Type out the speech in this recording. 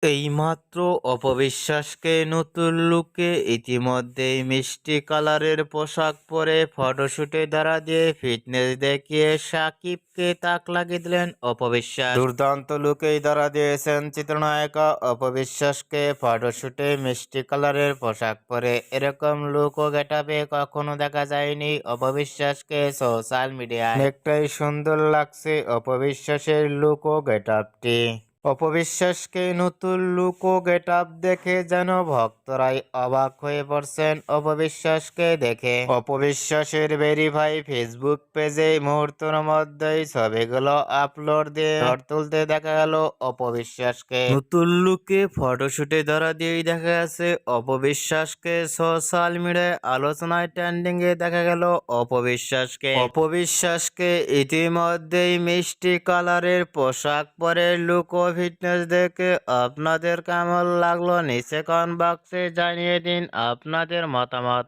এইমাত্র অপবিশ্বাসকে নতুন লুকে ইতিমধ্যেই মিষ্টি কালারের পোশাক পরে ফটোশুটে দ্বারা দিয়ে ফিটনেস দেখিয়ে সাকিবকে তাক লাগিয়ে দিলেন অপবিশ্বাস। দুর্দান্ত লুকেই দ্বারা দিয়েছেন চিত্রনায়িকা অপবিশ্বাসকে। ফটোশুটে মিষ্টি কালারের পোশাক পরে এরকম লুক ও গেটাপে কখনো দেখা যায়নি অপবিশ্বাসকে সোশ্যাল মিডিয়ায়। অনেকটাই সুন্দর লাগছে অপবিশ্বাসের লুক ও গেটাপটি। অপবিশ্বাসকে নতুন লুক ও গেটআপ দেখে যেন ভক্তরাই অবাক হয়ে পড়ছেন অপবিশ্বাসকে দেখে। অপবিশ্বাসের ভেরিফাই ফেসবুক পেজে মুহূর্তের মধ্যেই ছবিগুলো আপলোড দিয়ে ঝড় তুলতে দেখা গেল অপবিশ্বাসকে। নতুন লুকে ফটোশুটে ধরা দিয়েই দেখা গেছে অপবিশ্বাসকে। সোশ্যাল মিডিয়ায় আলোচনায় ট্রেন্ডিং এ দেখা গেল অপবিশ্বাসকে ইতিমধ্যেই মিষ্টি কালারের পোশাক পরে লুক ও ফিটনেস দেখে আপনাদের কেমন লাগলো নিচে কমেন্ট বক্সে জানিয়ে দিন আপনাদের মতামত।